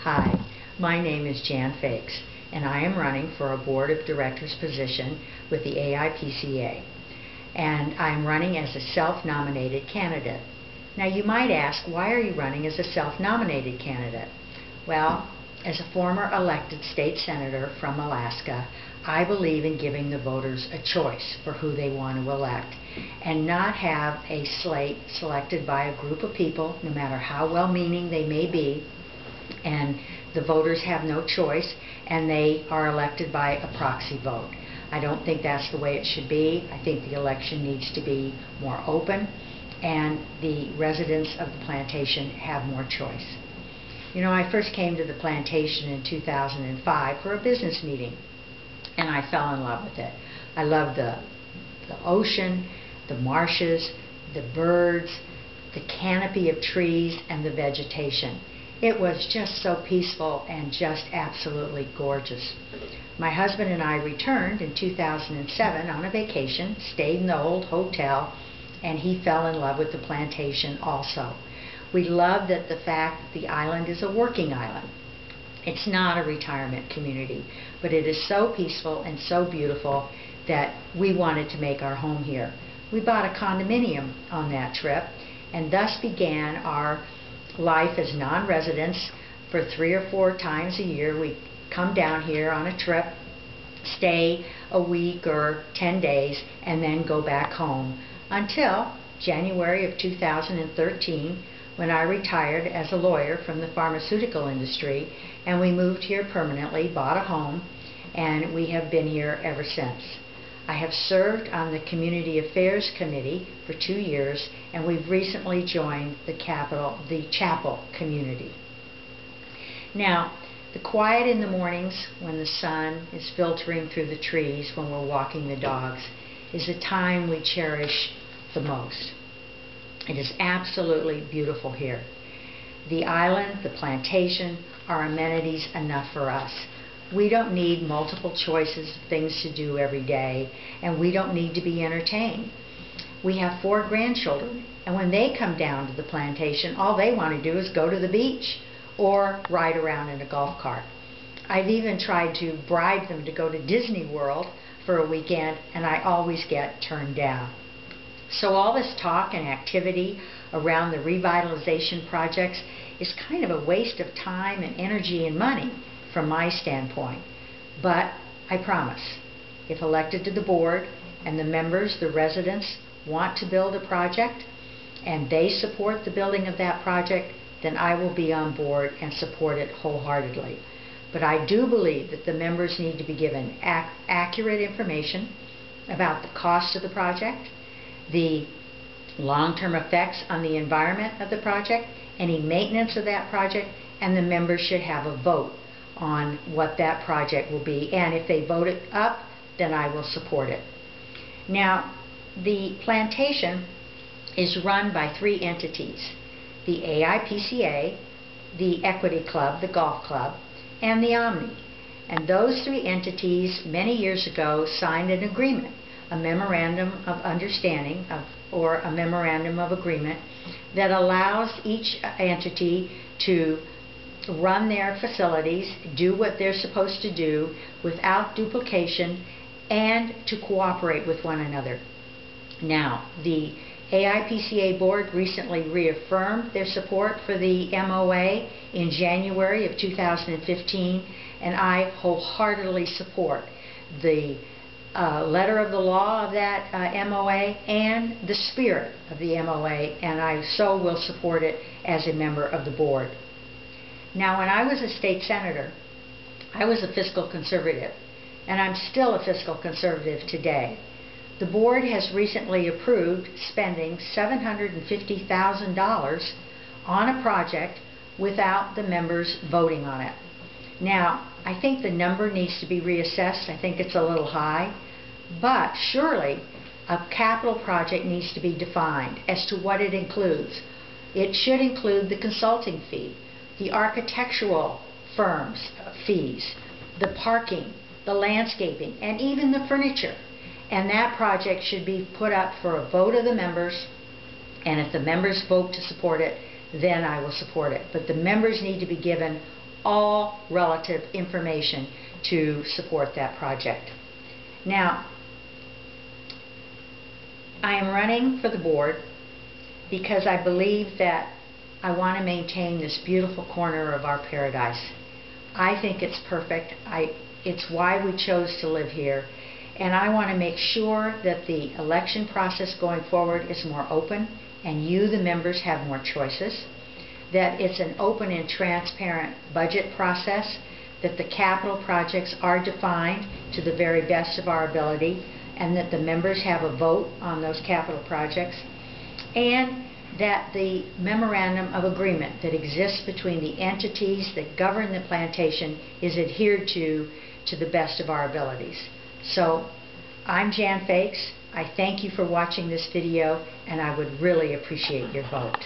Hi, my name is Jan Faiks, and I am running for a Board of Directors position with the AIPCA. And I'm running as a self-nominated candidate. Now you might ask, why are you running as a self-nominated candidate? Well, as a former elected state senator from Alaska, I believe in giving the voters a choice for who they want to elect and not have a slate selected by a group of people, no matter how well-meaning they may be, and the voters have no choice and they are elected by a proxy vote. I don't think that's the way it should be. I think the election needs to be more open and the residents of the plantation have more choice. You know, I first came to the plantation in 2005 for a business meeting, and I fell in love with it. I love the ocean, the marshes, the birds, the canopy of trees, and the vegetation. It was just so peaceful and just absolutely gorgeous. My husband and I returned in 2007 on a vacation, stayed in the old hotel, and he fell in love with the plantation also. We love that the fact that the island is a working island. It's not a retirement community, but it is so peaceful and so beautiful that we wanted to make our home here. We bought a condominium on that trip, and thus began our life as non-residents. For 3 or 4 times a year we come down here on a trip, stay a week or 10 days, and then go back home until January of 2013, when I retired as a lawyer from the pharmaceutical industry, and we moved here permanently, bought a home, and we have been here ever since. I have served on the Community Affairs Committee for 2 years, and we've recently joined the chapel community. Now, the quiet in the mornings when the sun is filtering through the trees when we're walking the dogs is a time we cherish the most. It is absolutely beautiful here. The island, the plantation, are amenities enough for us. We don't need multiple choices of things to do every day, and we don't need to be entertained. We have 4 grandchildren, and when they come down to the plantation, all they want to do is go to the beach or ride around in a golf cart. I've even tried to bribe them to go to Disney World for a weekend, and I always get turned down. So all this talk and activity around the revitalization projects is kind of a waste of time and energy and money from my standpoint. But I promise, if elected to the board and the members, the residents, want to build a project and they support the building of that project, then I will be on board and support it wholeheartedly. But I do believe that the members need to be given accurate information about the cost of the project, the long-term effects on the environment of the project, any maintenance of that project, and the members should have a vote on what that project will be. And if they vote it up, then I will support it. Now, the plantation is run by 3 entities: the AIPCA, the Equity Club, the golf club, and the Omni. And those 3 entities many years ago signed an agreement, a memorandum of understanding or a memorandum of agreement that allows each entity to run their facilities, do what they're supposed to do without duplication, and to cooperate with one another. Now, the AIPCA board recently reaffirmed their support for the MOA in January of 2015, and I wholeheartedly support the letter of the law of that MOA and the spirit of the MOA, and I so will support it as a member of the board. Now, when I was a state senator, I was a fiscal conservative, and I'm still a fiscal conservative today. The board has recently approved spending $750,000 on a project without the members voting on it. Now, I think the number needs to be reassessed. I think it's a little high, but surely a capital project needs to be defined as to what it includes. It should include the consulting fee, the architectural firm's fees, the parking, the landscaping, and even the furniture. And that project should be put up for a vote of the members, and if the members vote to support it, then I will support it. But the members need to be given all relative information to support that project. Now, I am running for the board because I believe that I want to maintain this beautiful corner of our paradise. I think it's perfect. It's why we chose to live here. And I want to make sure that the election process going forward is more open and you, the members, have more choices. That it's an open and transparent budget process. That the capital projects are defined to the very best of our ability. And that the members have a vote on those capital projects. And that the memorandum of agreement that exists between the entities that govern the plantation is adhered to the best of our abilities. So, I'm Jan Faiks. I thank you for watching this video, and I would really appreciate your vote.